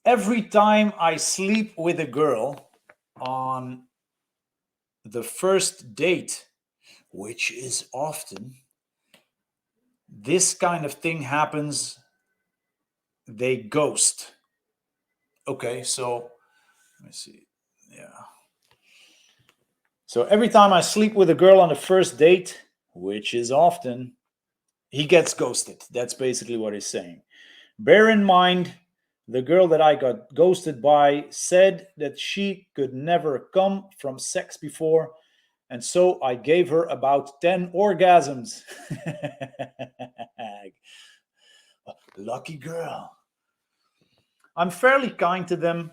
every time I sleep with a girl on the first date, which is often, this kind of thing happens. They ghost. Okay, so let me see. Yeah. So every time I sleep with a girl on the first date, which is often, he gets ghosted. That's basically what he's saying. Bear in mind, the girl that I got ghosted by said that she could never come from sex before, and so I gave her about 10 orgasms. Lucky girl. I'm fairly kind to them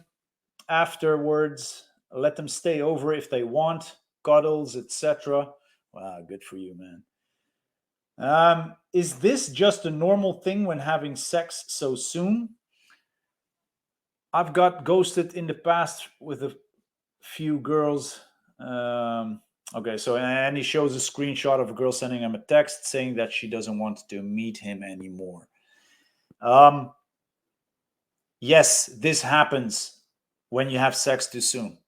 afterwards. Let them stay over if they want, cuddles, etc. Wow, good for you, man. Is this just a normal thing when having sex so soon? I've got ghosted in the past with a few girls. Okay, so and he shows a screenshot of a girl sending him a text saying that she doesn't want to meet him anymore. Yes, this happens when you have sex too soon.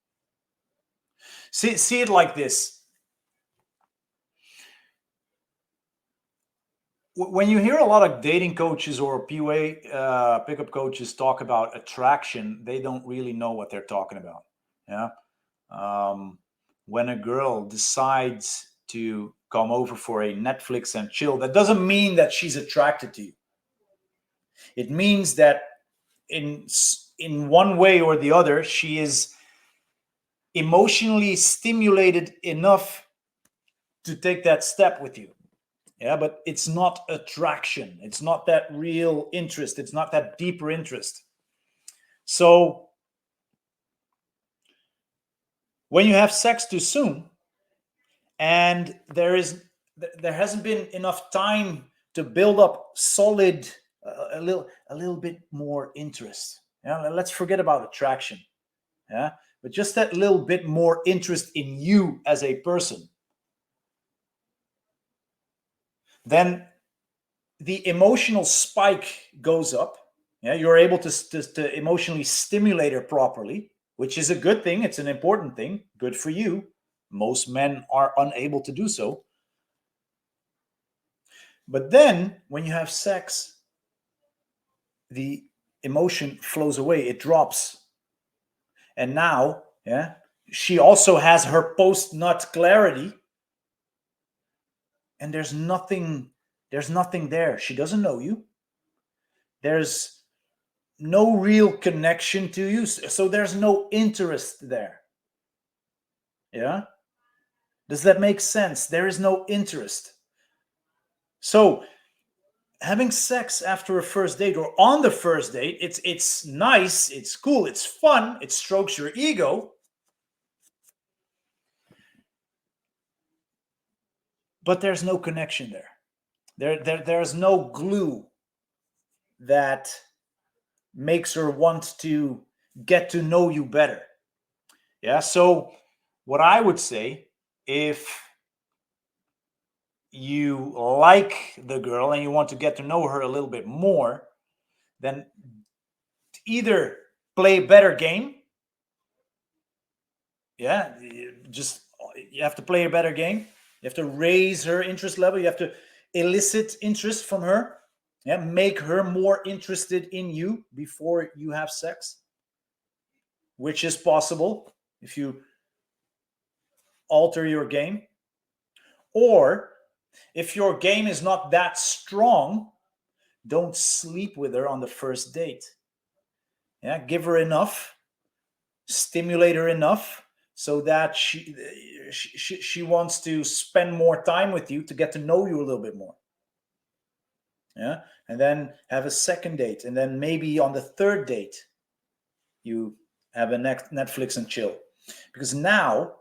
See it like this. When you hear a lot of dating coaches or PUA pickup coaches talk about attraction, they don't really know what they're talking about. Yeah. When a girl decides to come over for a Netflix and chill, that doesn't mean that she's attracted to you. It means that in one way or the other, she is emotionally stimulated enough to take that step with you. Yeah, but it's not attraction. It's not that real interest. It's not that deeper interest. So when you have sex too soon and there hasn't been enough time to build up solid a little bit more interest. Yeah, let's forget about attraction. Yeah, but just that little bit more interest in you as a person. Then the emotional spike goes up. Yeah, you're able to emotionally stimulate her properly, which is a good thing. It's an important thing. Good for you. Most men are unable to do so. But then when you have sex, the emotion flows away, it drops. And now, yeah, she also has her post nut clarity. And there's nothing there. She doesn't know you. There's no real connection to you. So there's no interest there. Yeah. Does that make sense? There is no interest. So having sex after a first date or on the first date, it's nice, it's cool, it's fun, it strokes your ego. But there's no connection there. There's no glue that makes her want to get to know you better. Yeah. So what I would say, if you like the girl and you want to get to know her a little bit more, then either play a better game. Yeah, you have to play a better game. You have to raise her interest level. You have to elicit interest from her. Yeah, make her more interested in you before you have sex, which is possible if you alter your game. Or if your game is not that strong, don't sleep with her on the first date. Yeah, give her enough, stimulate her enough so that she wants to spend more time with you to get to know you a little bit more. Yeah, and then have a second date, and then maybe on the third date you have a Netflix and chill, because now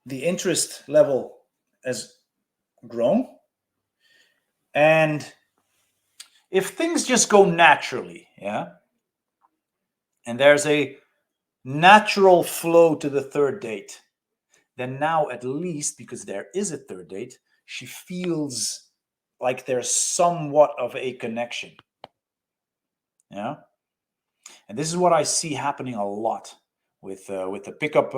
the interest level has grown. And if things just go naturally, yeah, and there's a natural flow to the third date, then now at least, because there is a third date, she feels like there's somewhat of a connection. Yeah, and this is what I see happening a lot with the pickup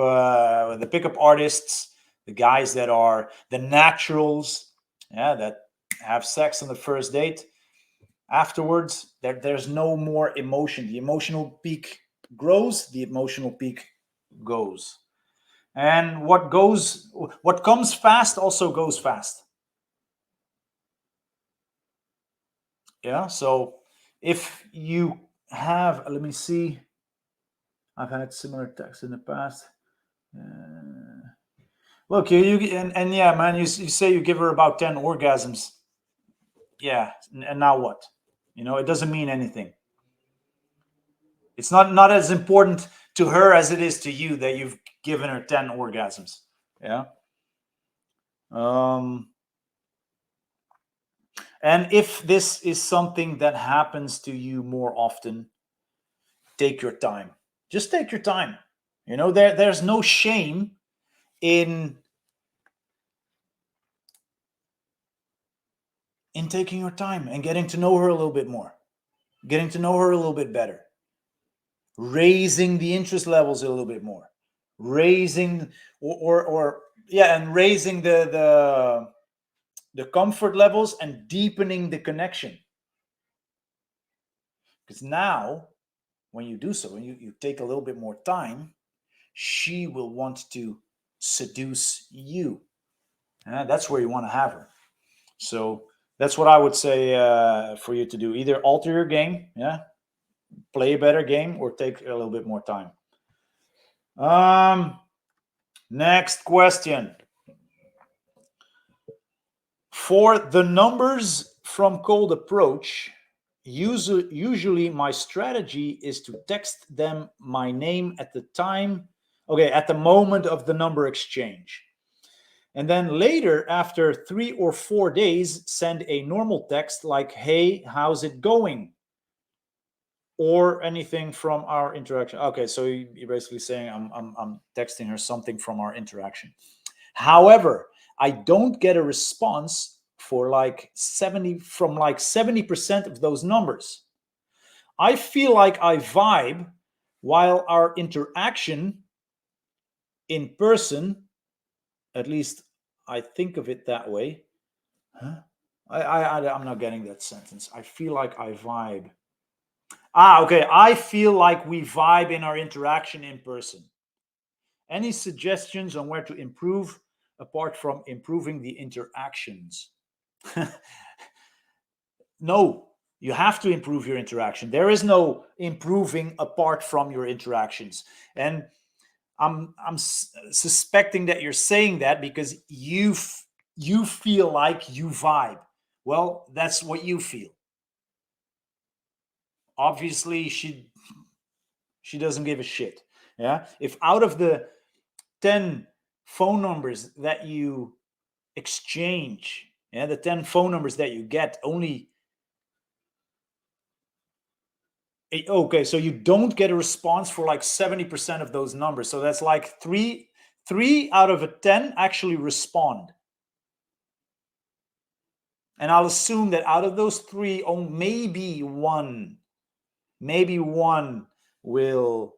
artists, the guys that are the naturals, yeah, that have sex on the first date. Afterwards, there's no more emotion. The emotional peak grows, the emotional peak goes. And what comes fast also goes fast. Yeah. So if you have, let me see, I've had similar texts in the past. Uh, Look, and yeah, man, you say you give her about 10 orgasms. Yeah. And now what? It doesn't mean anything. It's not as important to her as it is to you that you've given her 10 orgasms. Yeah. Um, and if this is something that happens to you more often, take your time. Just take your time. There's no shame in taking your time and getting to know her a little bit more, getting to know her a little bit better, raising the interest levels a little bit more, raising or yeah, and raising the comfort levels and deepening the connection. Because now, when you do so and you take a little bit more time, she will want to seduce you. That's where you want to have her. So that's what I would say for you to do. Either alter your game, yeah, play a better game, or take a little bit more time. Next question. For the numbers from cold approach, usually my strategy is to text them my name at the time, okay, at the moment of the number exchange. And then later, after 3 or 4 days, send a normal text like, hey, how's it going? Or anything from our interaction. Okay, so you're basically saying I'm texting her something from our interaction. However, I don't get a response for like 70% of those numbers. I feel like I vibe while our interaction in person, at least I think of it that way. Huh? I'm not getting that sentence. I feel like I vibe. Okay. I feel like we vibe in our interaction in person. Any suggestions on where to improve apart from improving the interactions? No, you have to improve your interaction. There is no improving apart from your interactions. And I'm suspecting that you're saying that because you feel like you vibe. Well, that's what you feel. Obviously, she doesn't give a shit. Yeah. If out of the 10 phone numbers that you exchange, yeah, the 10 phone numbers that you get, only okay, so you don't get a response for like 70% of those numbers. So that's like three out of a 10 actually respond. And I'll assume that out of those three, oh, maybe one will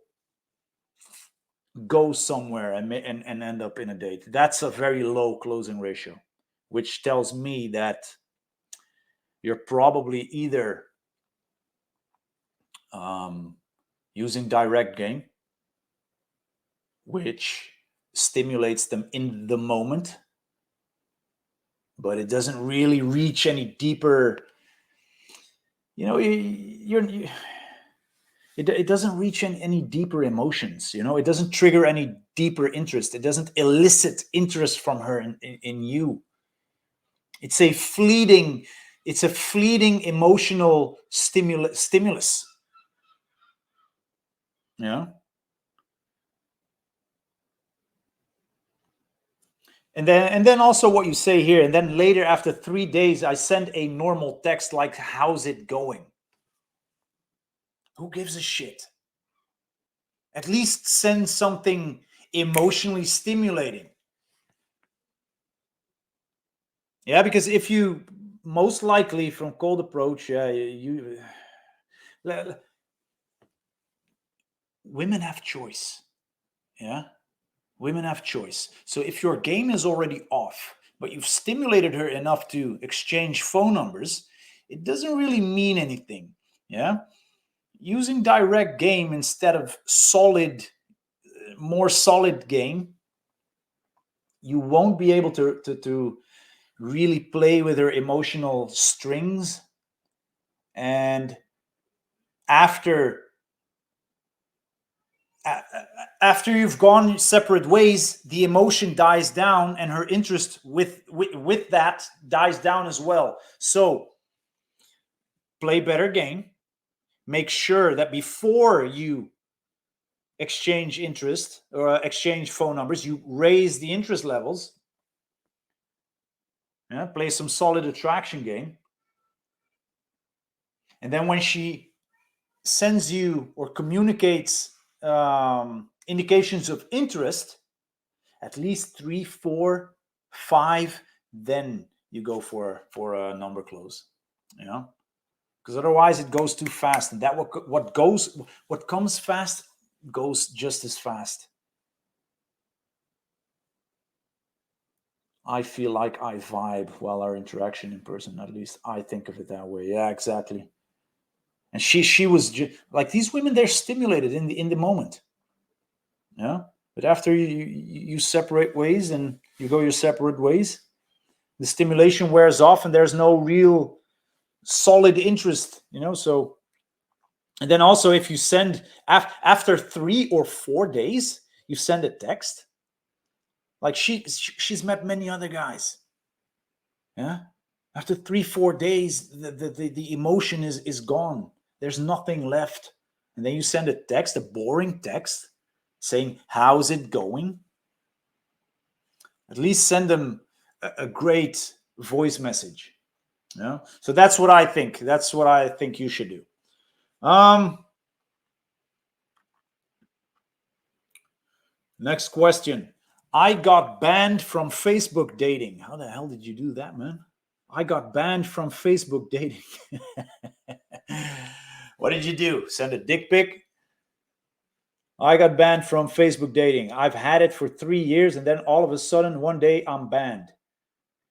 go somewhere and end up in a date. That's a very low closing ratio, which tells me that you're probably either using direct game, which stimulates them in the moment, but it doesn't really reach any deeper. It doesn't reach any deeper emotions. It doesn't trigger any deeper interest. It doesn't elicit interest from her in you. It's a fleeting emotional stimulus. Yeah. And then also what you say here, and then later after 3 days, I send a normal text like, how's it going? Who gives a shit? At least send something emotionally stimulating. Yeah, because if you most likely from cold approach, yeah, women have choice. Yeah, women have choice. So if your game is already off, but you've stimulated her enough to exchange phone numbers, it doesn't really mean anything. Yeah, using direct game instead of more solid game, you won't be able to really play with her emotional strings. And after after you've gone separate ways, the emotion dies down, and her interest with that dies down as well. So play better game. Make sure that before you exchange interest or exchange phone numbers, you raise the interest levels. Yeah, play some solid attraction game. And then when she sends you or communicates indications of interest, at least 3, 4, 5, then you go for a number close. You know, because otherwise it goes too fast, and that what comes fast goes just as fast. I feel like I vibe while our interaction in person. At least I think of it that way. Yeah, exactly. And she was like, these women, they're stimulated in the moment. Yeah, but after you separate ways and you go your separate ways, the stimulation wears off, and there's no real solid interest. So, and then also, if you send after 3 or 4 days, you send a text. Like she's met many other guys. Yeah, after 3 4 days, the emotion is gone. There's nothing left. And then you send a text, a boring text, saying, how's it going? At least send them a great voice message. Yeah, so that's what I think. That's what I think you should do. Next question. I got banned from Facebook dating. How the hell did you do that, man? I got banned from Facebook dating. What did you do? Send a dick pic? I got banned from Facebook dating. I've had it for 3 years, and then all of a sudden, one day, I'm banned.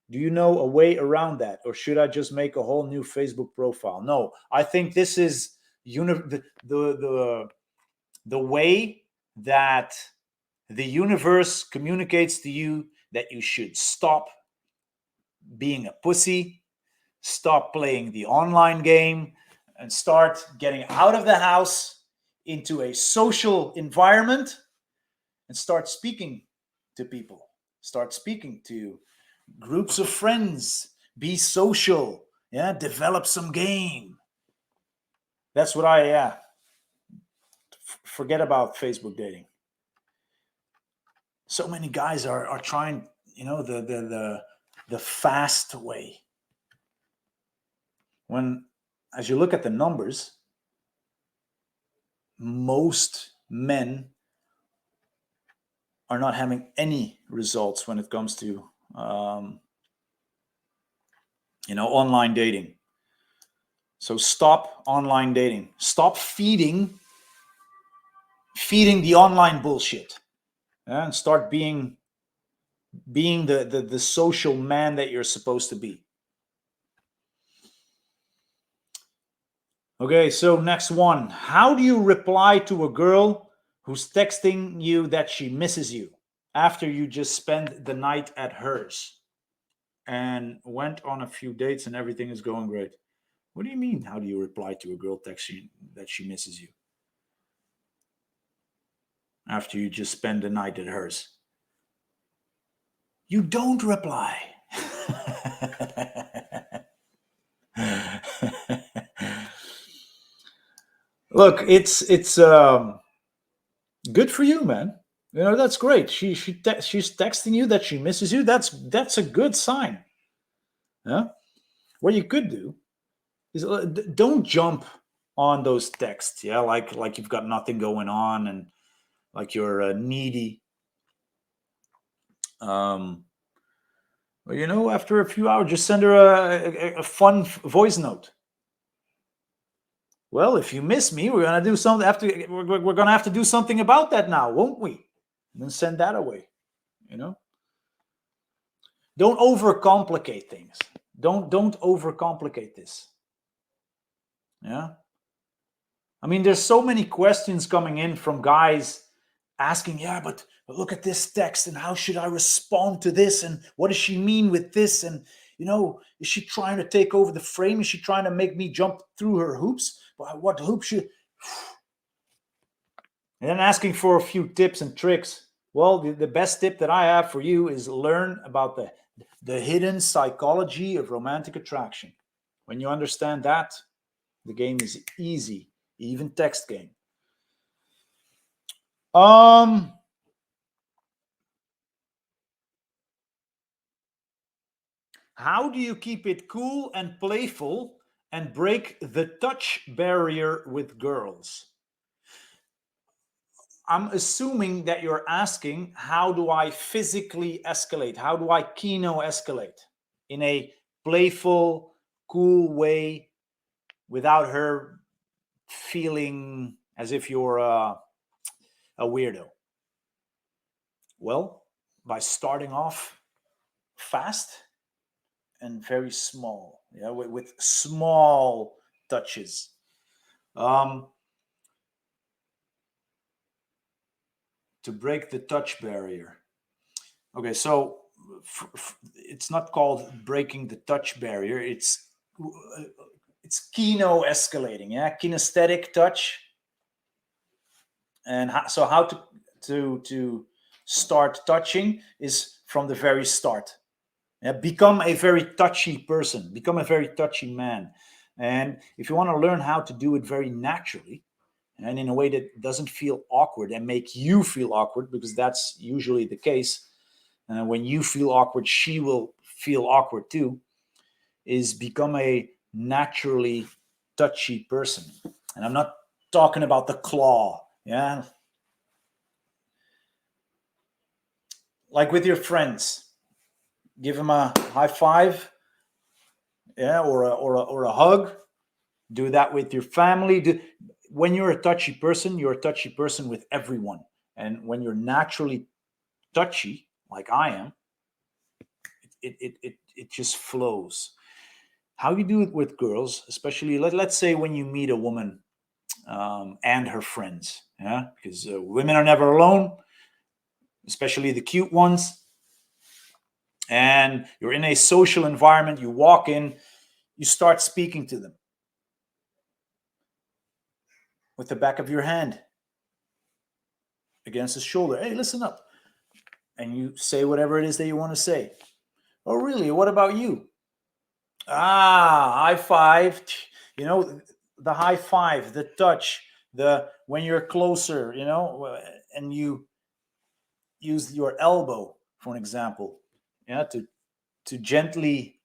Do you know a way around that, or should I just make a whole new Facebook profile? No, I think this is the way that the universe communicates to you that you should stop being a pussy, stop playing the online game, and start getting out of the house into a social environment and start speaking to people, start speaking to groups of friends, be social, yeah, develop some game. That's what forget about Facebook dating. So many guys are trying, the fast way. When, as you look at the numbers, most men are not having any results when it comes to online dating. So stop online dating. Stop feeding the online bullshit, and start being the social man that you're supposed to be. Okay, so next one. How do you reply to a girl who's texting you that she misses you after you just spent the night at hers and went on a few dates and everything is going great? What do you mean? How do you reply to a girl texting that she misses you after you just spend the night at hers? You don't reply. Look, it's good for you, man. That's great. She's texting you that she misses you. That's a good sign. Yeah. What you could do is, don't jump on those texts. Yeah, like you've got nothing going on and like you're needy. After a few hours, just send her a fun voice note. Well, if you miss me, we're gonna do something. We're gonna have to do something about that now, won't we? And then send that away. You know, don't overcomplicate things. Don't overcomplicate this. Yeah. I mean, there's so many questions coming in from guys asking, yeah, but look at this text and how should I respond to this? And what does she mean with this? And, is she trying to take over the frame? Is she trying to make me jump through her hoops? What hoops should. And then asking for a few tips and tricks. Well, the best tip that I have for you is learn about the hidden psychology of romantic attraction. When you understand that, the game is easy, even text game. How do you keep it cool and playful and break the touch barrier with girls? I'm assuming that you're asking, how do I physically escalate? How do I kino escalate in a playful, cool way without her feeling as if you're a weirdo? Well, by starting off fast and very small, with small touches. To break the touch barrier. Okay, so it's not called breaking the touch barrier. It's kino escalating, yeah, kinesthetic touch. And so how to start touching is from the very start. Yeah, become a very touchy person, become a very touchy man. And if you want to learn how to do it very naturally and in a way that doesn't feel awkward and make you feel awkward, because that's usually the case, when you feel awkward, she will feel awkward too, is become a naturally touchy person. And I'm not talking about the claw, yeah, like with your friends, give them a high five, yeah, or a hug. Do that with your family. When you're a touchy person, you're a touchy person with everyone. And when you're naturally touchy, like I am, it just flows. How you do it with girls, especially let's say when you meet a woman and her friends, yeah, because women are never alone, especially the cute ones. And you're in a social environment, you walk in, you start speaking to them with the back of your hand against his shoulder. Hey, listen up. And you say whatever it is that you want to say. Oh, really? What about you? High five. The high five, the touch, the when you're closer, and you use your elbow for an example, yeah, to gently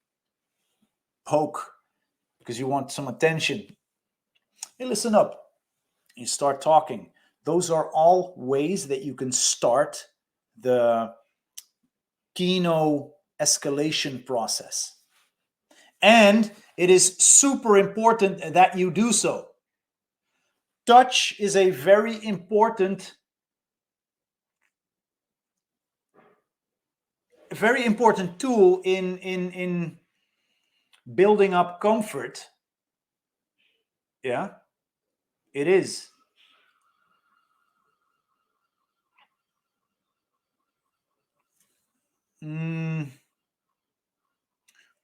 poke because you want some attention. Hey, listen up. You start talking. Those are all ways that you can start the kino escalation process. And it is super important that you do so. Touch is a very important tool in building up comfort. Yeah, it is.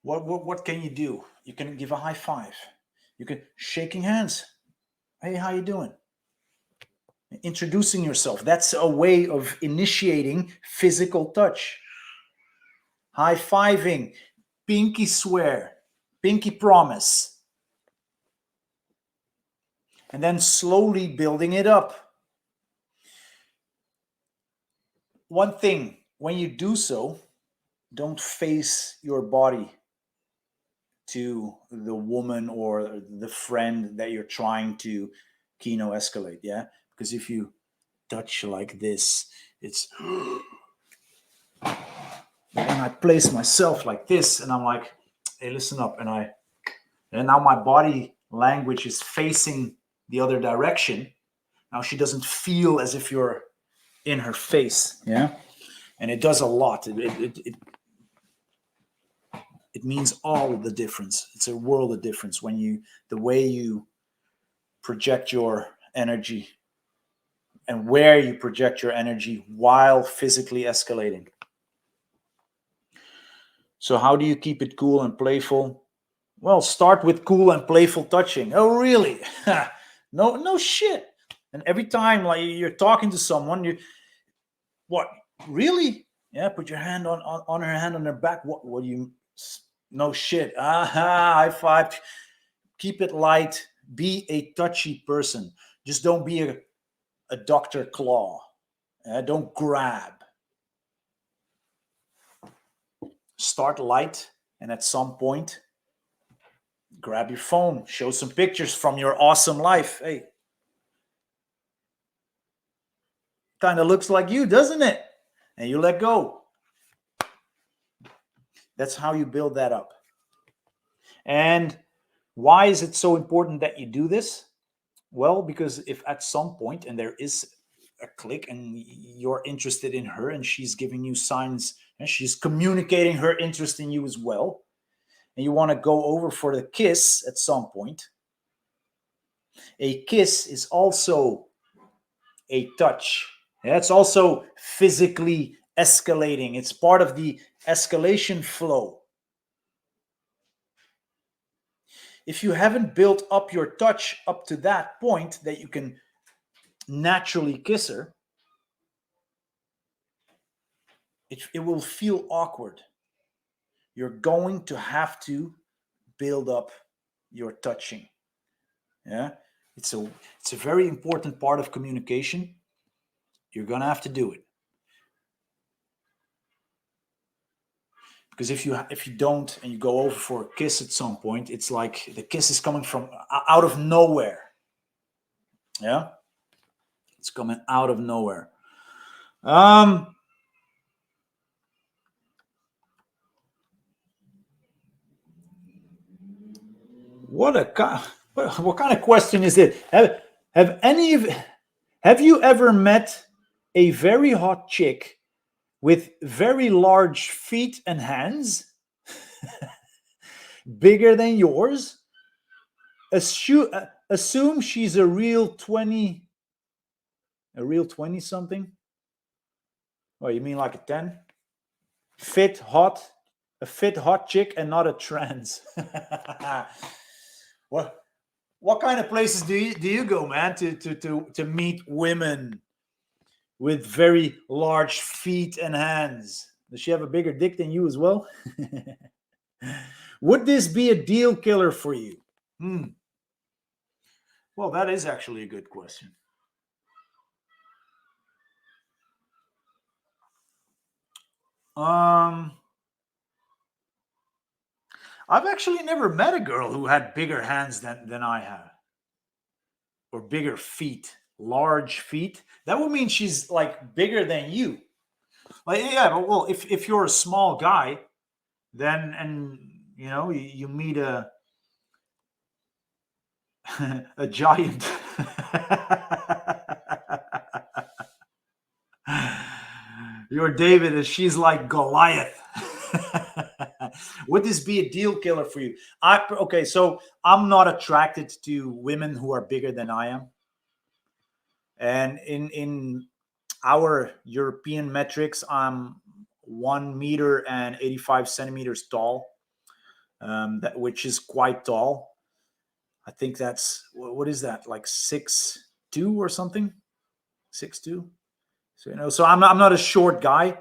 What can you do? You can give a high five. You can shaking hands. Hey, how you doing? Introducing yourself. That's a way of initiating physical touch. High fiving, pinky swear, pinky promise. And then slowly building it up. One thing, when you do so, don't face your body to the woman or the friend that you're trying to kino escalate, yeah? Because if you touch like this, it's and I place myself like this and I'm like, hey, listen up, and now my body language is facing the other direction. Now she doesn't feel as if you're in her face. Yeah. And it does a lot. It means all the difference. It's a world of difference when the way you project your energy and where you project your energy while physically escalating. So how do you keep it cool and playful? Well, start with cool and playful touching. Oh, really? No shit. And every time like you're talking to someone, what? Really? Yeah, put your hand on her hand on her back. What do you no shit. Aha, high five. Keep it light. Be a touchy person. Just don't be a Dr. Claw. Don't grab. Start light, and at some point, grab your phone, show some pictures from your awesome life. Hey, kind of looks like you, doesn't it? And you let go. That's how you build that up. And why is it so important that you do this? Well, because if at some point, and there is a click, and you're interested in her, and she's giving you signs, and she's communicating her interest in you as well, and you want to go over for the kiss at some point, a kiss is also a touch. It's also physically escalating. It's part of the escalation flow. If you haven't built up your touch up to that point that you can naturally kiss her, it will feel awkward. You're going to have to build up your touching. Yeah, it's a very important part of communication. You're gonna have to do it, because if you don't and you go over for a kiss at some point, it's like the kiss is coming from out of nowhere. Yeah, it's coming out of nowhere. What kind of question is it? Have you ever met a very hot chick with very large feet and hands, bigger than yours? Assume she's a real 20 something. Oh, you mean like a 10? A fit hot chick, and not a trans. What kind of places do you go, man, to meet women with very large feet and hands? Does she have a bigger dick than you as well? Would this be a deal killer for you? Well, that is actually a good question. I've actually never met a girl who had bigger hands than I have, or bigger feet, large feet. That would mean she's like bigger than you. Like, yeah, but well, if you're a small guy, then, and you meet a a giant. You're David and she's like Goliath. Would this be a deal killer for you? Okay, so I'm not attracted to women who are bigger than I am. And in our European metrics, I'm 1 meter and 85 centimeters tall, which is quite tall. I think that's, what is that, like 6'2" or something, 6'2". So so I'm not a short guy,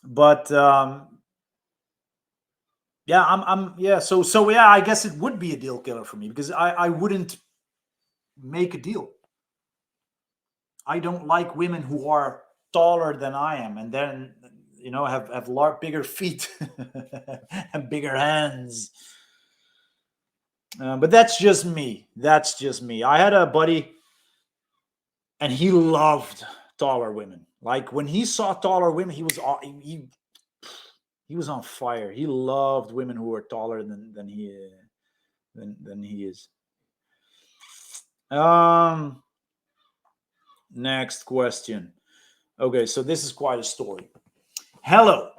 but yeah, yeah. So yeah, I guess it would be a deal killer for me, because I wouldn't make a deal. I don't like women who are taller than I am, and then have bigger feet and bigger hands. But that's just me. That's just me. I had a buddy, and he loved taller women. Like when he saw taller women, he was on fire. He loved women who were taller than he is. Um, Next question. Okay, so this is quite a story. Hello,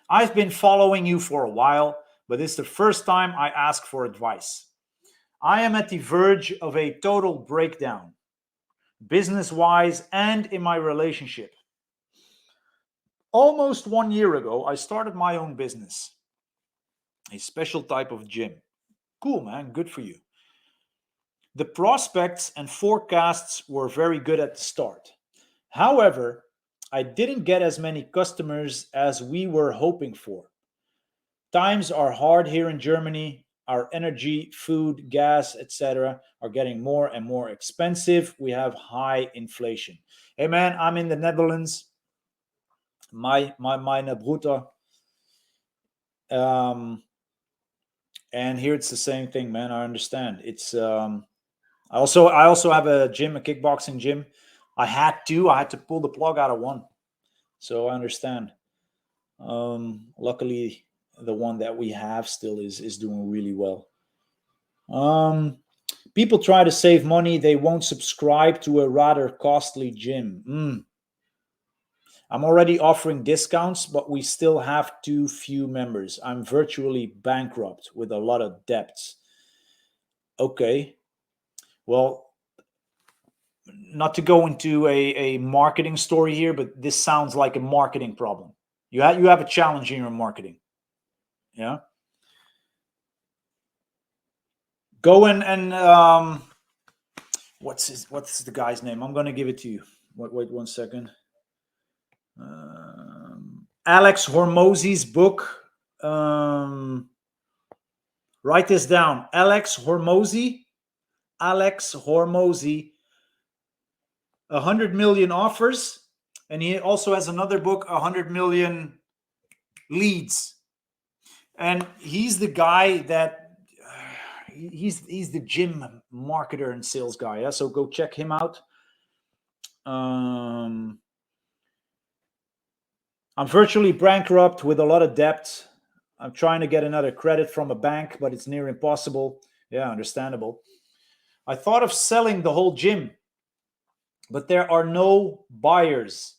I've been following you for a while, but this is the first time I ask for advice. I am at the verge of a total breakdown, business wise and in my relationship. Almost 1 year ago, I started my own business, a special type of gym. Cool, man, good for you. The prospects and forecasts were very good at the start. However, I didn't get as many customers as we were hoping for. Times are hard here in Germany. Our energy, food, gas, etc., are getting more and more expensive. We have high inflation. Hey man, I'm in the Netherlands. My bruta. Um, and here it's the same thing, man. I understand. It's I also have a gym, a kickboxing gym. I had to pull the plug out of one, so I understand. Luckily, the one that we have still is doing really well. Um, People try to save money. They won't subscribe to a rather costly gym. I'm already offering discounts, but we still have too few members. I'm virtually bankrupt with a lot of debts. Okay, well, not to go into a marketing story here, but this sounds like a marketing problem. You have a challenge in your marketing. Yeah, go and what's the guy's name? I'm gonna give it to you. Wait 1 second. Alex Hormozy's book. Um, Write this down. Alex Hormozy. Alex Hormozy. 100 million offers, and he also has another book, 100 million leads. And he's the guy that he's the gym marketer and sales guy. Yeah? So go check him out. Um, I'm virtually bankrupt with a lot of debt. I'm trying to get another credit from a bank, but it's near impossible. Yeah, understandable. I thought of selling the whole gym, but there are no buyers.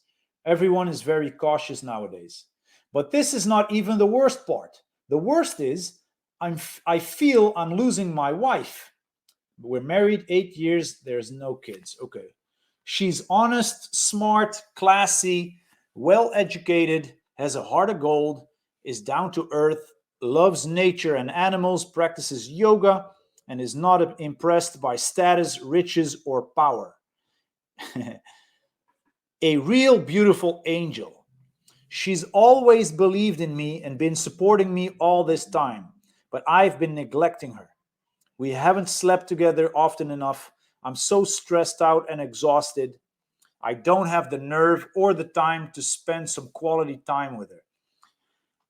Everyone is very cautious nowadays. But this is not even the worst part. The worst is I feel I'm losing my wife. We're married 8 years. There's no kids. Okay. She's honest, smart, classy, well educated, has a heart of gold, is down to earth, loves nature and animals, practices yoga, and is not impressed by status, riches, or power. A real beautiful angel. She's always believed in me and been supporting me all this time, but I've been neglecting her. We haven't slept together often enough. I'm so stressed out and exhausted. I don't have the nerve or the time to spend some quality time with her.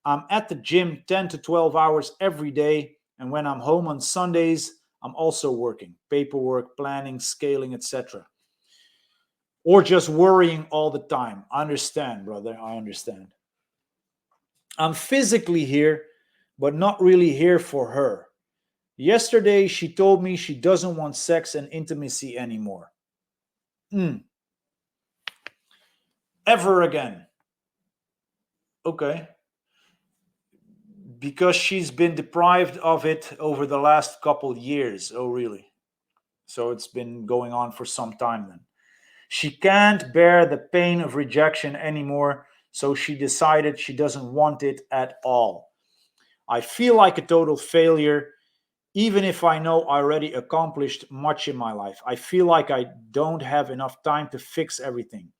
I'm at the gym 10 to 12 hours every day, and when I'm home on Sundays, I'm also working paperwork, planning, scaling, etc. Or just worrying all the time. I understand, brother. I understand. I'm physically here, but not really here for her. Yesterday, she told me she doesn't want sex and intimacy anymore. Mm, ever again. Okay. Because she's been deprived of it over the last couple years. Oh, really? So it's been going on for some time then. She can't bear the pain of rejection anymore, so she decided she doesn't want it at all. I feel like a total failure, even if I know I already accomplished much in my life. I feel like I don't have enough time to fix everything,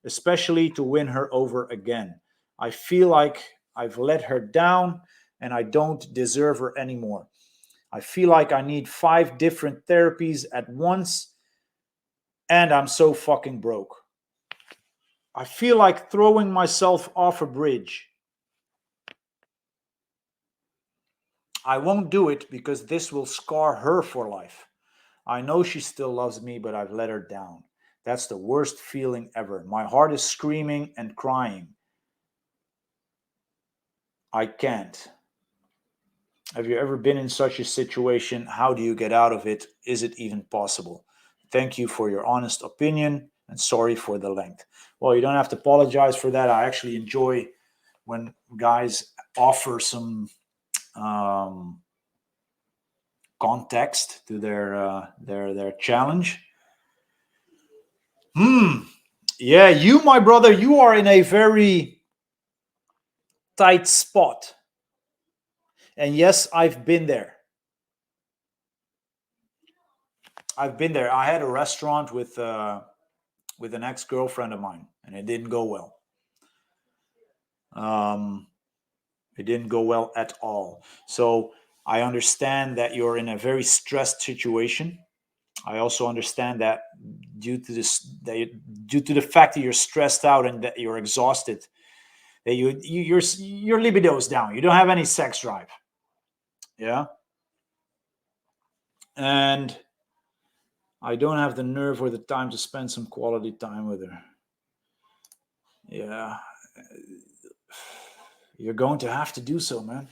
especially to win her over again. I feel like I've let her down and I don't deserve her anymore. I feel like I need 5 different therapies at once and I'm so fucking broke. I feel like throwing myself off a bridge. I won't do it because this will scar her for life. I know she still loves me, but I've let her down. That's the worst feeling ever. My heart is screaming and crying. I can't. Have you ever been in such a situation? How do you get out of it? Is it even possible? Thank you for your honest opinion and sorry for the length. Well, you don't have to apologize for that. I actually enjoy when guys offer some context to their challenge. Yeah, you, my brother, you are in a very tight spot. And yes, I've been there. I've been there. I had a restaurant with an ex-girlfriend of mine, and it didn't go well. It didn't go well at all. So I understand that you're in a very stressed situation. I also understand that due to the fact that you're stressed out and that you're exhausted, that your libido is down. You don't have any sex drive. Yeah. And I don't have the nerve or the time to spend some quality time with her. Yeah. You're going to have to do so, man.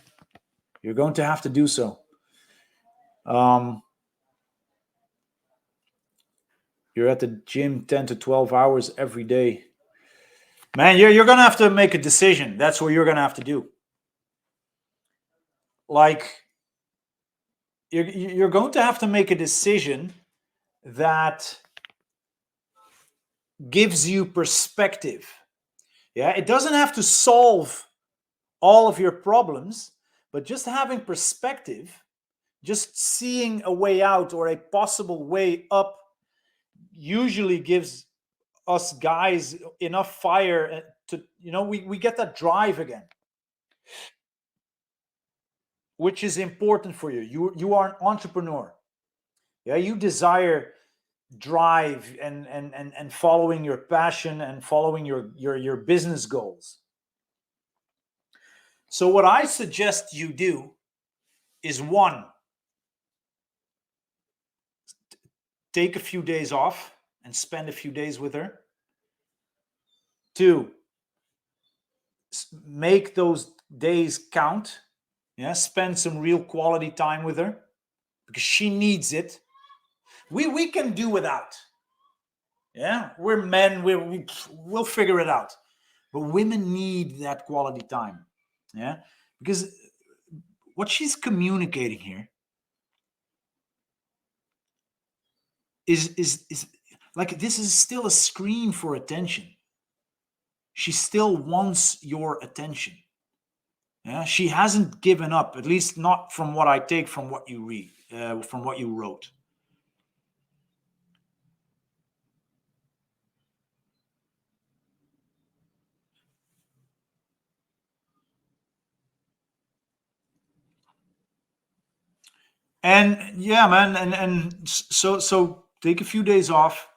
You're going to have to do so. You're at the gym 10 to 12 hours every day. Man, you're going to have to make a decision. That's what you're going to have to do. Like, you're going to have to make a decision that gives you perspective. Yeah, it doesn't have to solve all of your problems, but just having perspective, just seeing a way out or a possible way up usually gives us guys enough fire to, we get that drive again, which is important for you. You are an entrepreneur. Yeah, you desire drive and following your passion and following your business goals. So what I suggest you do is, one, take a few days off and spend a few days with her. Two, make those days count. Yeah, spend some real quality time with her because she needs it. We can do without. Yeah, we're men. We'll figure it out. But women need that quality time. Yeah, because what she's communicating here is like, this is still a scream for attention. She still wants your attention. Yeah, she hasn't given up, at least not from what I take from what you read, from what you wrote. And yeah, man, and so take a few days off,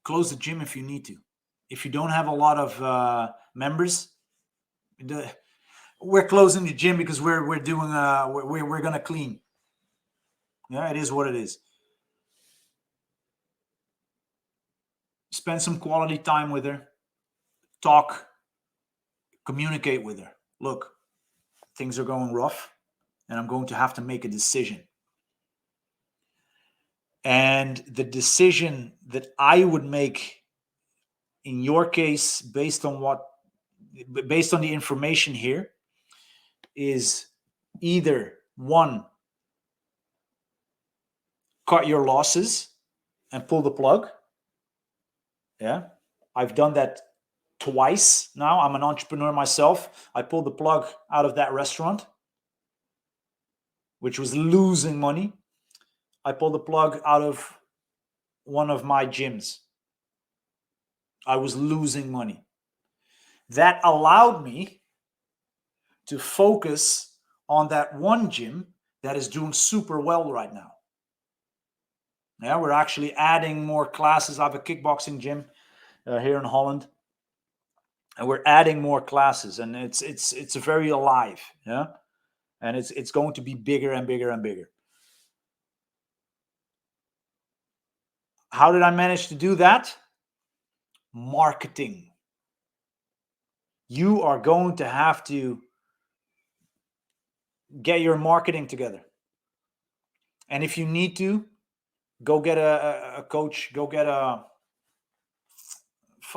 close the gym if you need to. If you don't have a lot of members, we're closing the gym because we're doing we're gonna clean. Yeah, it is what it is. Spend some quality time with her, talk, communicate with her. Look, things are going rough, and I'm going to have to make a decision. And the decision that I would make in your case, based on the information here, is either, one, cut your losses and pull the plug. Yeah, I've done that twice now. I'm an entrepreneur myself. I pulled the plug out of that restaurant, which was losing money. I pulled the plug out of one of my gyms. I was losing money. That allowed me to focus on that one gym that is doing super well right now. Yeah, we're actually adding more classes. I have a kickboxing gym here in Holland, and we're adding more classes, and it's very alive. Yeah, and it's going to be bigger and bigger and bigger. How did I manage to do that? Marketing. You are going to have to get your marketing together. And if you need to, Go get a coach. Go get a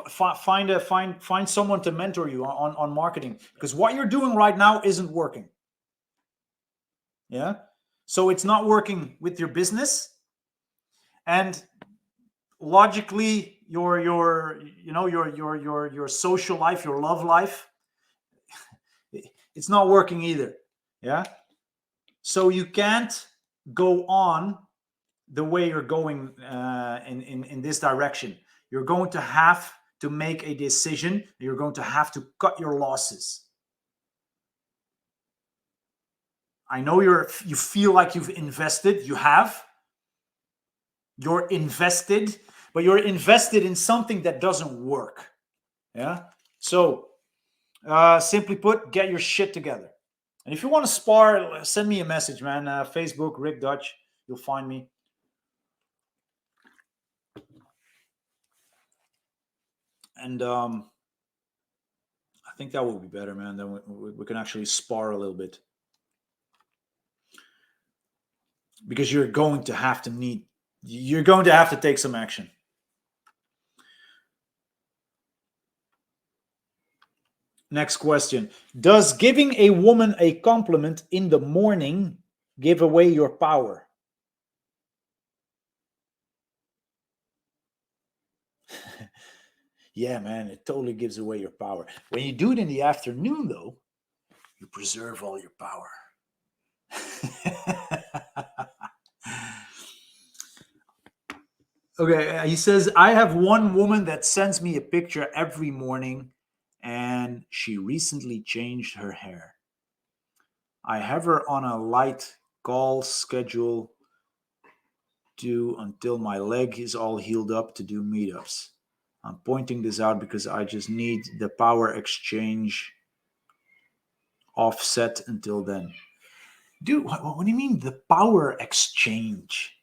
find someone to mentor you on marketing, because what you're doing right now isn't working. Yeah. So it's not working with your business, and logically your social life, your love life, it's not working either. Yeah. So you can't go on the way you're going in this direction. You're going to have to make a decision. You're going to have to cut your losses. I know you feel like you've invested. You're invested, but you're invested in something that doesn't work. Yeah. So simply put, get your shit together. And if you want to spar, send me a message, man. Facebook, Rick Dutch. You'll find me. And I think that would be better, man. Then we can actually spar a little bit, because you're going to have to take some action. Next question. Does giving a woman a compliment in the morning give away your power? Yeah, man, it totally gives away your power. When you do it in the afternoon, though, you preserve all your power. Okay, he says, I have one woman that sends me a picture every morning, and she recently changed her hair. I have her on a light call schedule until my leg is all healed up to do meetups. I'm pointing this out because I just need the power exchange offset until then. Dude, what do you mean the power exchange?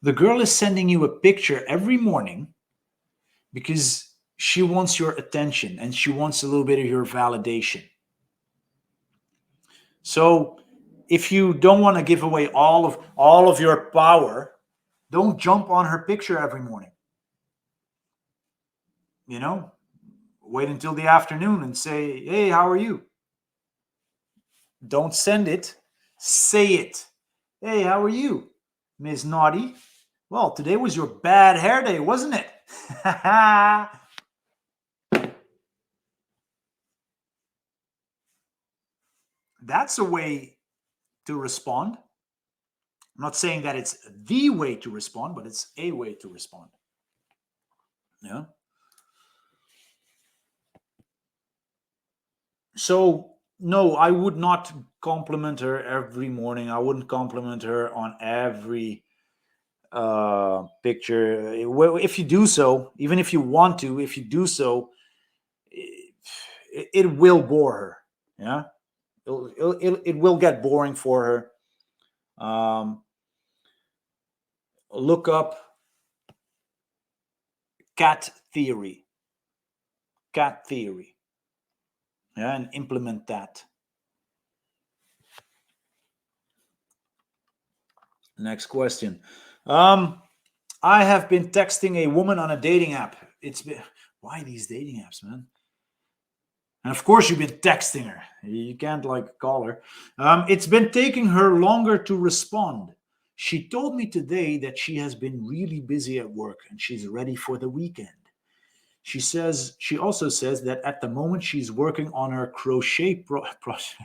The girl is sending you a picture every morning because she wants your attention and she wants a little bit of your validation. So if you don't want to give away all of your power, don't jump on her picture every morning. You know, wait until the afternoon and say, hey, how are you? Don't send it, say it. Hey, how are you, Miss Naughty? Well, today was your bad hair day, wasn't it? That's a way to respond. I'm not saying that it's the way to respond, but it's a way to respond. Yeah. So, no, I would not compliment her every morning. I wouldn't compliment her on every picture. Well, if you do so, even if you want to, if you do so, it will bore her. Yeah. It will get boring for her. Look up cat theory. Cat theory. Yeah, and implement that. Next question. I have been texting a woman on a dating app. Why these dating apps, man? And of course, you've been texting her. You can't like call her. It's been taking her longer to respond. She told me today that she has been really busy at work and she's ready for the weekend. She also says that at the moment she's working on her crochet project.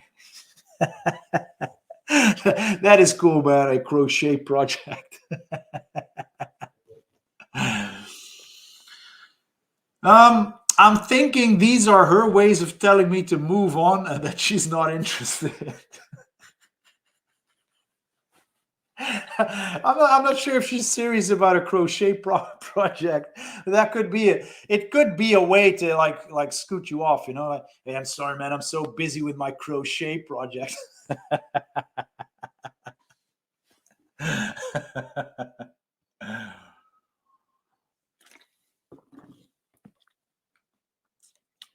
That is cool, man. A crochet project. I'm thinking these are her ways of telling me to move on and that she's not interested. I'm not sure if she's serious about a crochet project. That could be it. It could be a way to like scoot you off, you know. Like, hey, I'm sorry, man. I'm so busy with my crochet project.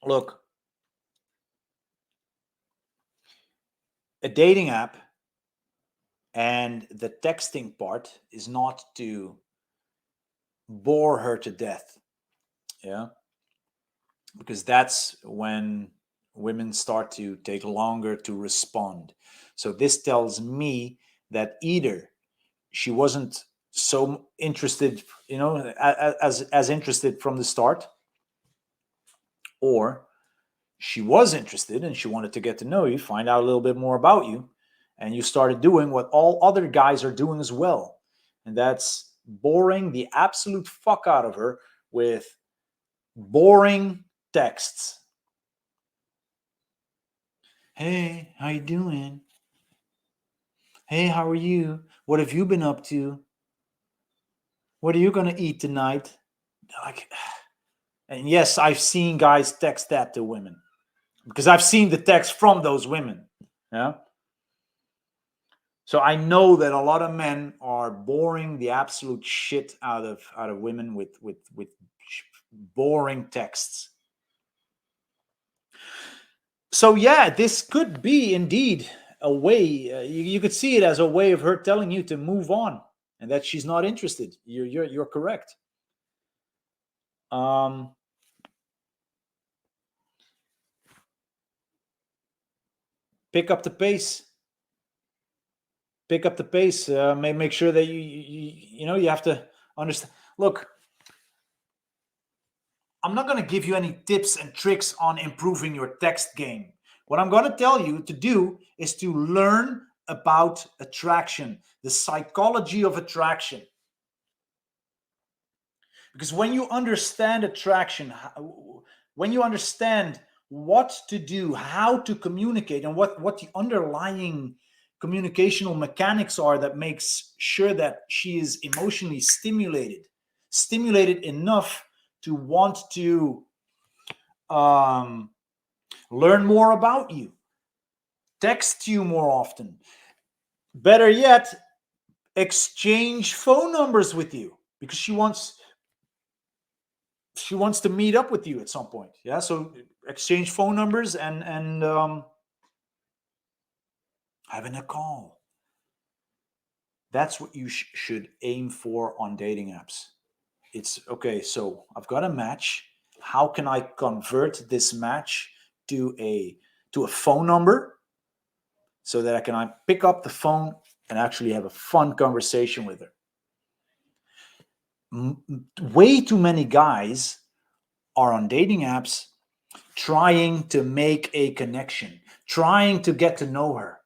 Look, a dating app And the texting part is not to bore her to death. Yeah. Because that's when women start to take longer to respond. So this tells me that either she wasn't so interested, as interested from the start, or she was interested and she wanted to get to know you, find out a little bit more about you, and you started doing what all other guys are doing as well, and that's boring the absolute fuck out of her with boring texts. Hey, how you doing? Hey, how are you? What have you been up to? What are you gonna eat tonight? Like, and yes, I've seen guys text that to women because I've seen the text from those women. Yeah. So I know that a lot of men are boring the absolute shit out of women with boring texts. So yeah, this could be indeed a way. You could see it as a way of her telling you to move on and that she's not interested. You're correct. Um, pick up the pace. Pick up the pace. Make sure that you have to understand. Look, I'm not going to give you any tips and tricks on improving your text game. What I'm going to tell you to do is to learn about attraction, the psychology of attraction. Because when you understand attraction, when you understand what to do, how to communicate, and what the underlying communicational mechanics are that makes sure that she is emotionally stimulated enough to want to um, learn more about you, text you more often, better yet, exchange phone numbers with you because she wants to meet up with you at some point. Yeah, so exchange phone numbers and having a call. That's what you should aim for on dating apps. It's okay. So I've got a match. How can I convert this match to a phone number so that I can pick up the phone and actually have a fun conversation with her? Way too many guys are on dating apps trying to make a connection, trying to get to know her.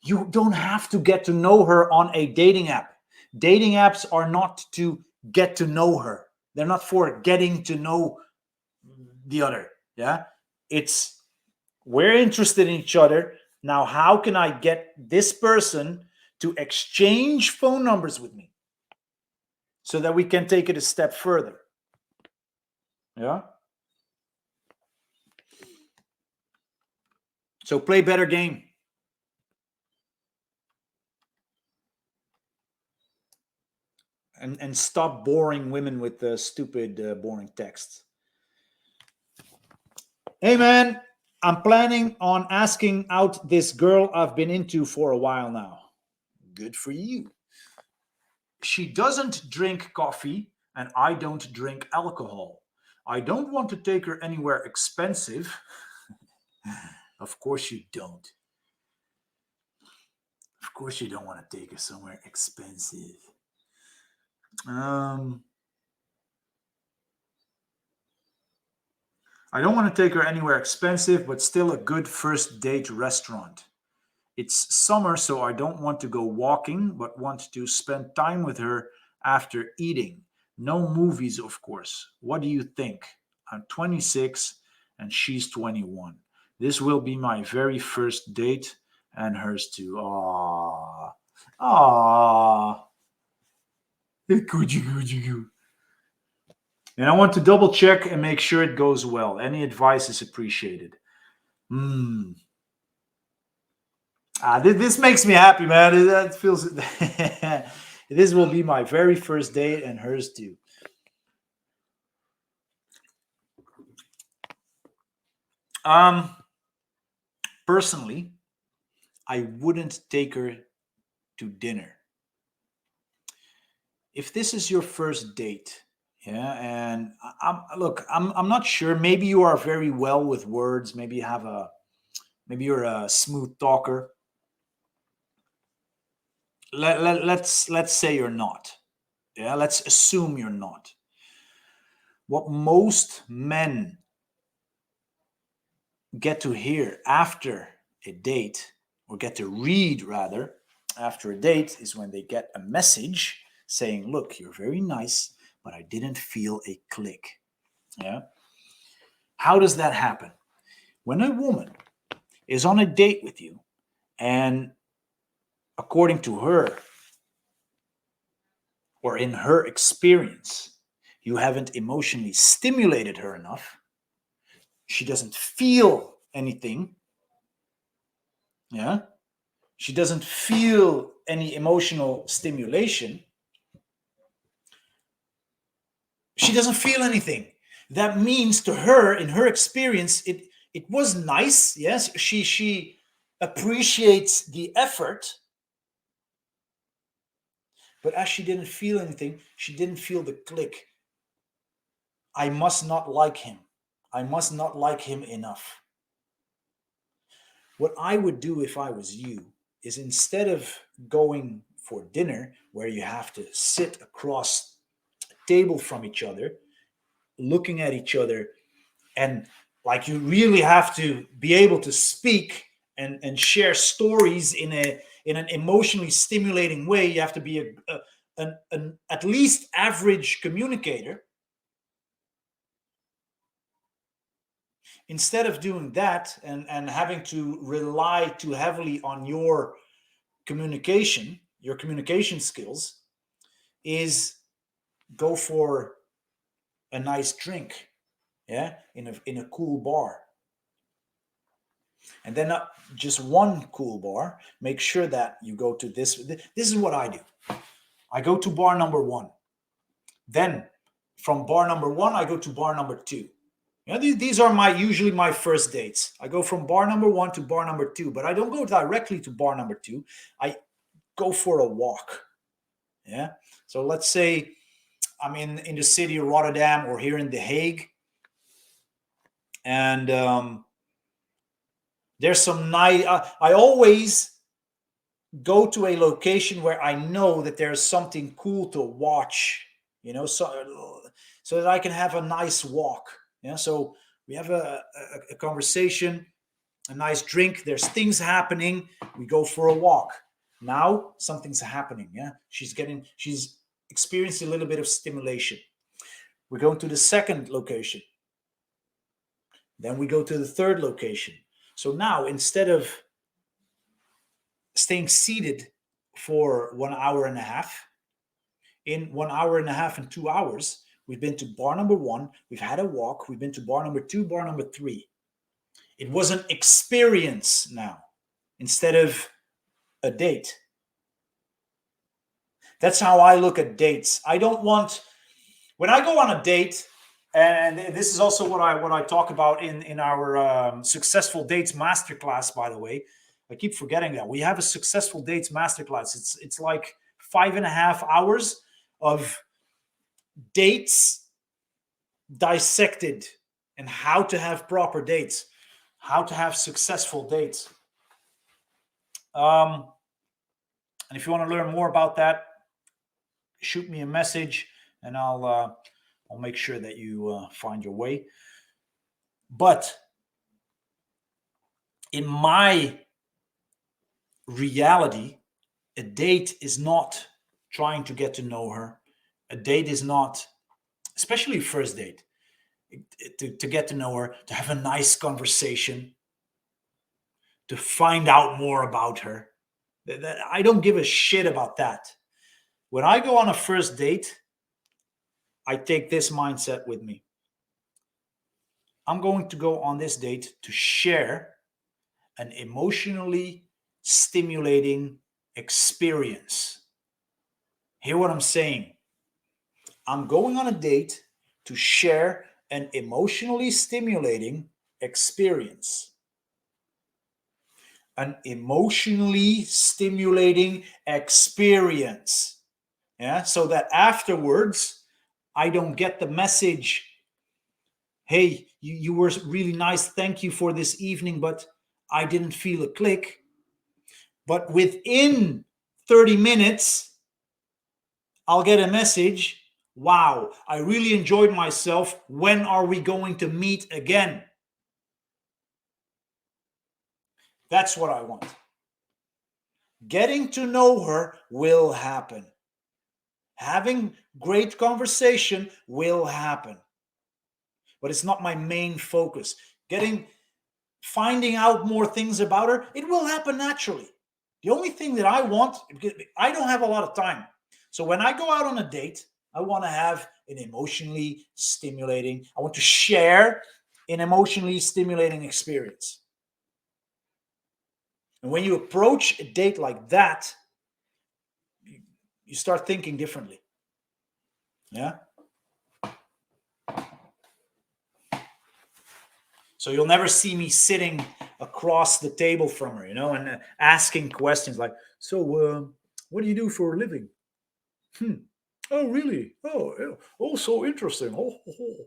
You don't have to get to know her on a dating app. Dating apps are not to get to know her. They're not for getting to know the other. Yeah. It's we're interested in each other. Now, how can I get this person to exchange phone numbers with me so that we can take it a step further? Yeah. So play better game. And stop boring women with the stupid, boring texts. Hey, man, I'm planning on asking out this girl I've been into for a while now. Good for you. She doesn't drink coffee, and I don't drink alcohol. I don't want to take her anywhere expensive. Of course, you don't. Of course, you don't want to take her somewhere expensive. Um, I don't want to take her anywhere expensive, but still a good first date restaurant. It's summer, so I don't want to go walking, but want to spend time with her after eating. No movies, of course. What do you think? I'm 26 and she's 21. This will be my very first date and hers too. Ah, ah. And I want to double check and make sure it goes well. Any advice is appreciated. Hmm. This makes me happy, man. That feels. This will be my very first date and hers too. Um, Personally, I wouldn't take her to dinner. If this is your first date, yeah, and I'm not sure. Maybe you are very well with words. Maybe you're a smooth talker. Let's say you're not. Yeah, let's assume you're not. What most men get to hear after a date, or get to read rather, after a date, is when they get a message saying, "Look, you're very nice, but I didn't feel a click." Yeah. How does that happen? When a woman is on a date with you, and according to her, or in her experience, you haven't emotionally stimulated her enough, she doesn't feel anything. Yeah. She doesn't feel any emotional stimulation. She doesn't feel anything. That means to her, in her experience, it was nice. Yes, she appreciates the effort, but as she didn't feel anything, she didn't feel the click. I must not like him. I must not like him enough. What I would do if I was you is, instead of going for dinner where you have to sit across a table from each other, looking at each other, and like you really have to be able to speak and share stories in an emotionally stimulating way. You have to be an at least average communicator. Instead of doing that, and having to rely too heavily on your communication skills, is go for a nice drink, yeah, in a cool bar. And then not just one cool bar. Make sure that you go to this. This is what I do. I go to bar number one. Then from bar number one, I go to bar number two. You know, these are usually my first dates. I go from bar number one to bar number two, but I don't go directly to bar number two. I go for a walk. Yeah. So let's say I'm in the city of Rotterdam, or here in The Hague, and there's some night. I always go to a location where I know that there's something cool to watch, so that I can have a nice walk. Yeah, so we have a conversation, a nice drink. There's things happening. We go for a walk. Now something's happening. Yeah, she's experiencing a little bit of stimulation. We're going to the second location. Then we go to the third location. So now, instead of staying seated for 1 hour and a half, in 1 hour and a half and 2 hours, we've been to bar number one, we've had a walk, we've been to bar number two, bar number three. It was an experience now, instead of a date. That's how I look at dates. I don't want, when I go on a date, and this is also what I talk about in our successful dates masterclass. By the way, I keep forgetting that we have a successful dates masterclass. It's like 5.5 hours of dates dissected, and how to have proper dates, how to have successful dates. And if you want to learn more about that, shoot me a message, and I'll make sure that you find your way. But in my reality, a date is not trying to get to know her. A date is not, especially first date, to get to know her, to have a nice conversation, to find out more about her. I don't give a shit about that. When I go on a first date, I take this mindset with me. I'm going to go on this date to share an emotionally stimulating experience. Hear what I'm saying? I'm going on a date to share an emotionally stimulating experience. an emotionally stimulating experience. Yeah, so that afterwards I don't get the message, hey, you were really nice, thank you for this evening, but I didn't feel a click. But within 30 minutes, I'll get a message, wow, I really enjoyed myself. When are we going to meet again? That's what I want. Getting to know her will happen. Having great conversation will happen. But it's not my main focus. Finding out more things about her, it will happen naturally. The only thing that I want, because I don't have a lot of time. So when I go out on a date, I want to have an emotionally stimulating, I want to share an emotionally stimulating experience. And when you approach a date like that, you start thinking differently. Yeah. So you'll never see me sitting across the table from her, and asking questions like, "So, what do you do for a living?" Hmm. Oh, really? Oh, yeah. Oh, so interesting. Oh, oh, oh.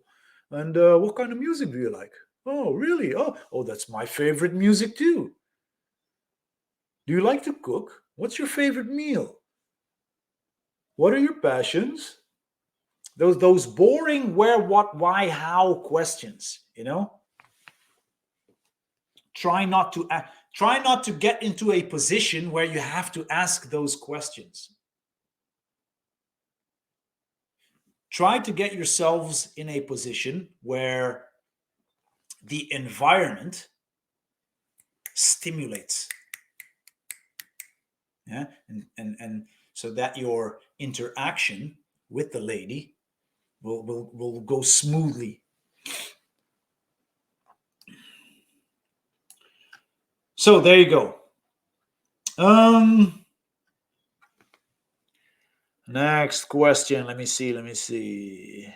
And what kind of music do you like? Oh, really? Oh, that's my favorite music too. Do you like to cook? What's your favorite meal? What are your passions? Those boring where, what, why, how questions. Try not to get into a position where you have to ask those questions. Try to get yourselves in a position where the environment stimulates. Yeah, and so that your interaction with the lady will go smoothly. So there you go. Next question. Let me see.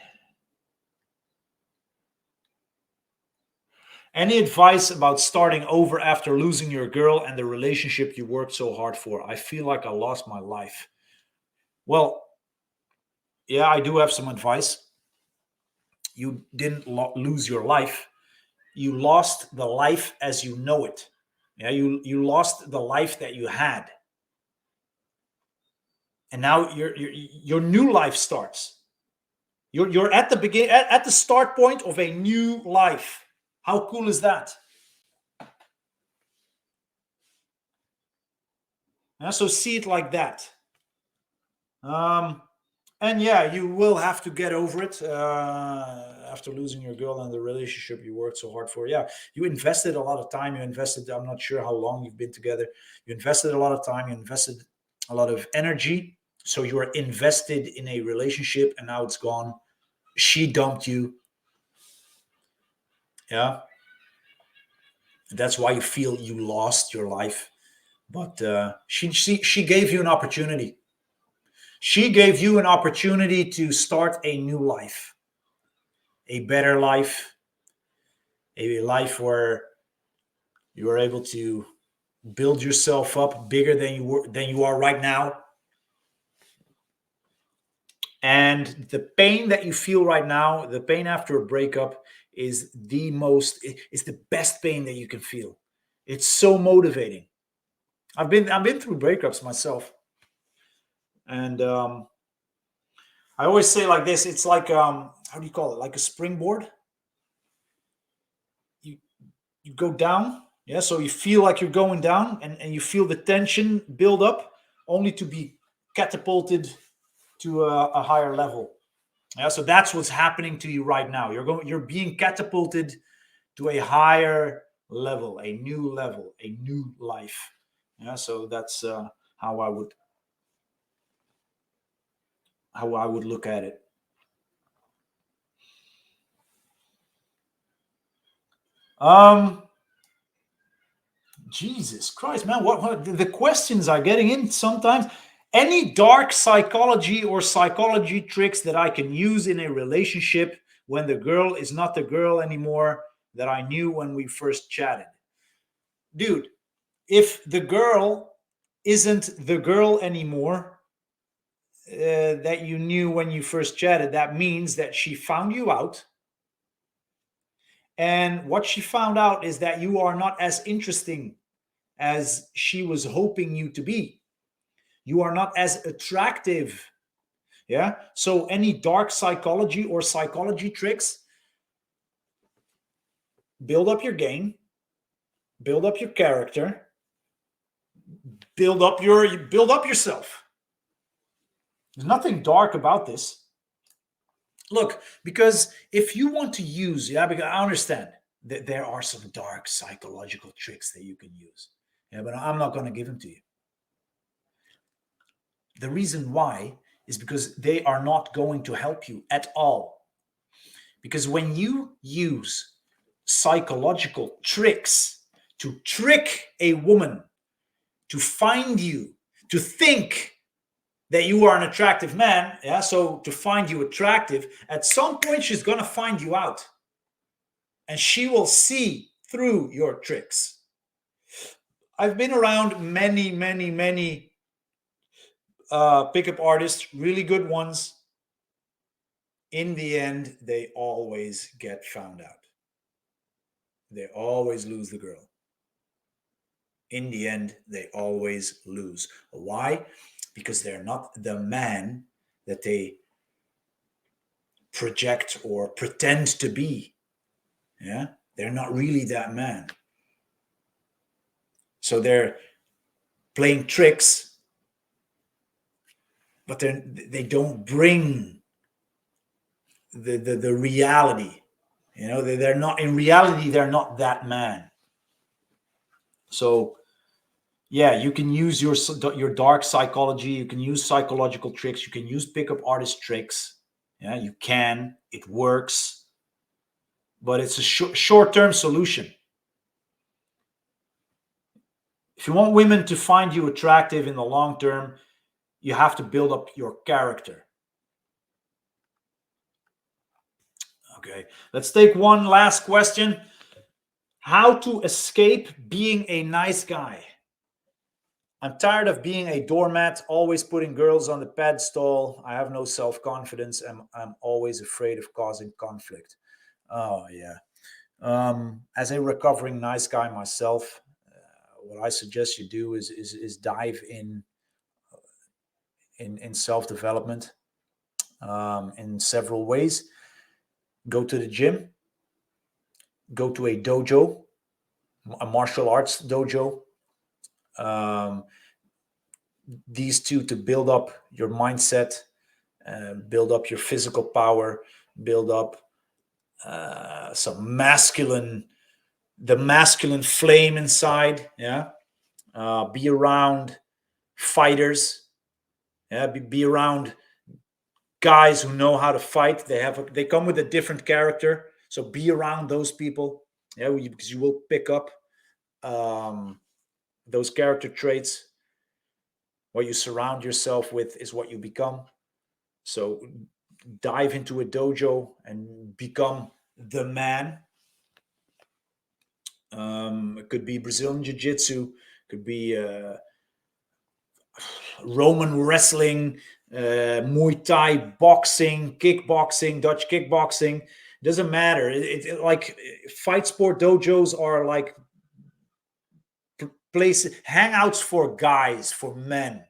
Any advice about starting over after losing your girl and the relationship you worked so hard for? I feel like I lost my life. Well, yeah, I do have some advice. You didn't lose your life. You lost the life as you know it. Yeah, you lost the life that you had, and now your new life starts. You're at the begin at the start point of a new life. How cool is that? Yeah, so see it like that. Um, and yeah, you will have to get over it after losing your girl and the relationship you worked so hard for. Yeah, you invested a lot of time. You invested, I'm not sure how long you've been together. You invested a lot of time. You invested a lot of energy. So you are invested in a relationship and now it's gone. She dumped you. Yeah. That's why you feel you lost your life. But she gave you an opportunity. She gave you an opportunity to start a new life, a better life, a life where you are able to build yourself up bigger than you are right now. And the pain that you feel right now, the pain after a breakup, is the best pain that you can feel. It's so motivating. I've been through breakups myself, and I always say like this: it's like how do you call it? Like a springboard. You you go down, yeah. So you feel like you're going down, and you feel the tension build up, only to be catapulted to a higher level. Yeah, so that's what's happening to you right now. You're being catapulted to a higher level, a new life. Yeah, so that's how I would look at it. Um, Jesus Christ, man, what the questions are getting in sometimes. Any dark psychology or psychology tricks that I can use in a relationship when the girl is not the girl anymore that I knew when we first chatted? Dude, If the girl isn't the girl anymore that you knew when you first chatted, that means that she found you out. And what she found out is that you are not as interesting as she was hoping you to be. You are not as attractive. Yeah. So any dark psychology or psychology tricks, build up your game, build up your character, build up yourself. There's nothing dark about this. Look, because if you want to use, yeah, because I understand that there are some dark psychological tricks that you can use. Yeah, but I'm not going to give them to you. The reason why is because they are not going to help you at all. Because when you use psychological tricks to trick a woman to find you, to think that you are an attractive man, yeah, so to find you attractive, at some point she's going to find you out. And she will see through your tricks. I've been around many pickup artists, really good ones. In the end, they always get found out. They always lose the girl. In the end, they always lose. Why? Because they're not the man that they project or pretend to be. Yeah, they're not really that man. So they're playing tricks, but they don't bring the reality. You know, they're not, in reality, they're not that man. So yeah, you can use your dark psychology, you can use psychological tricks, you can use pickup artist tricks. Yeah, you can. It works, but it's a short-term solution. If you want women to find you attractive in the long term, you have to build up your character. Okay, let's take one last question. How to escape being a nice guy? I'm tired of being a doormat, always putting girls on the pedestal. I have no self-confidence, and I'm always afraid of causing conflict. Oh, yeah. As a recovering nice guy myself, what I suggest you do is dive in self-development in several ways. Go to the gym, go to a dojo, a martial arts dojo. These two to build up your mindset, build up your physical power, build up the masculine flame inside. Yeah, be around fighters. Yeah, be around guys who know how to fight. They come with a different character, so be around those people. Yeah, because you will pick up those character traits. What you surround yourself with is what you become. So dive into a dojo and become the man. It could be Brazilian Jiu-Jitsu, could be Roman wrestling, Muay Thai, boxing, kickboxing, Dutch kickboxing. Doesn't matter. Like fight sport dojos are like places, hangouts for guys, for men.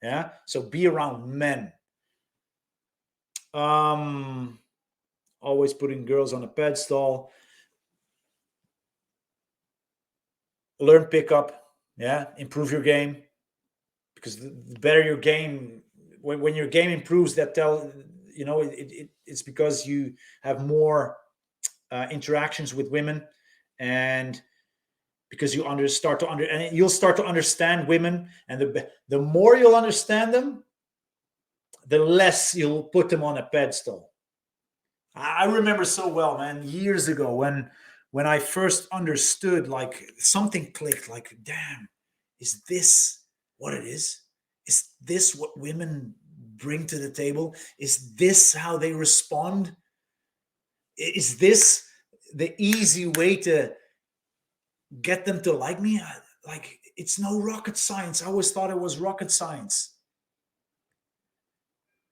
Yeah. So be around men. Always putting girls on a pedestal. Learn pickup. Yeah. Improve your game. Because the better your game, when your game improves, it's because you have more interactions with women, and because you'll start to understand women, and the more you'll understand them, the less you'll put them on a pedestal. I remember so well, man, years ago when I first understood, like something clicked, like, damn, is this what it is? Is this what women bring to the table? Is this how they respond? Is this the easy way to get them to like me? Like, It's no rocket science. I always thought it was rocket science.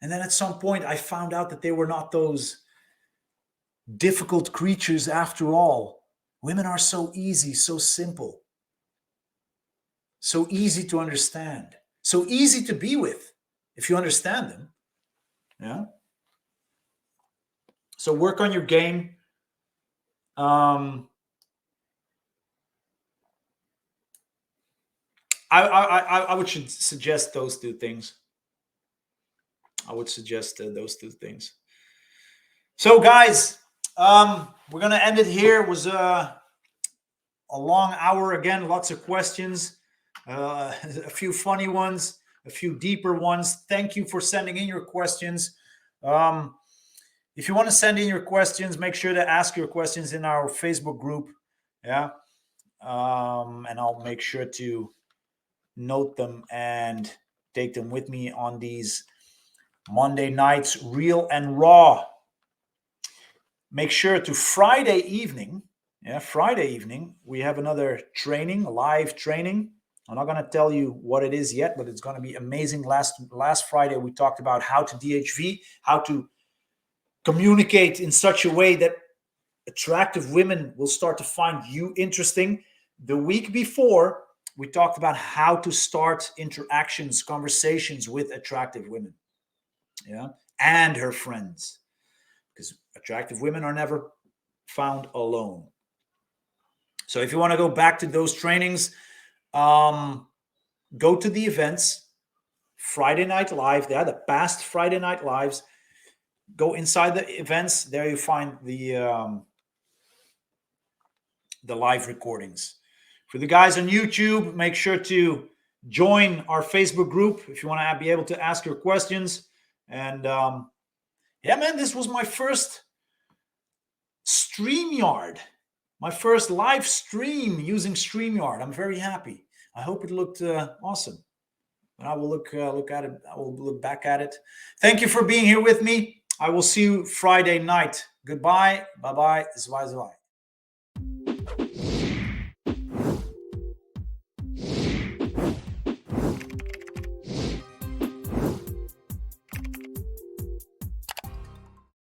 And then at some point, I found out that they were not those difficult creatures after all. Women are so easy, so simple, so easy to understand, so easy to be with if you understand them. Yeah. So work on your game. I would suggest those two things. I would suggest those two things. So, guys, we're gonna end it here. It was a long hour again. Lots of questions, a few funny ones, a few deeper ones. Thank you for sending in your questions. If you want to send in your questions, make sure to ask your questions in our Facebook group. Yeah, and I'll make sure to note them and take them with me on these Monday nights, real and raw. Make sure to Friday evening. Yeah, Friday evening, we have another training, a live training. I'm not going to tell you what it is yet, but it's going to be amazing. Last Friday, we talked about how to DHV, how to communicate in such a way that attractive women will start to find you interesting. The week before, we talked about how to start interactions, conversations with attractive women, yeah, and her friends, because attractive women are never found alone. So if you want to go back to those trainings, go to the events, Friday Night Live. They are the past Friday Night Lives. Go inside the events. There you find the live recordings. For the guys on YouTube, make sure to join our Facebook group if you want to be able to ask your questions. And yeah, man, this was my first StreamYard, my first live stream using StreamYard. I'm very happy. I hope it looked awesome. And I will look at it. I will look back at it. Thank you for being here with me. I will see you Friday night. Goodbye. Bye-bye. Zwei, zwei.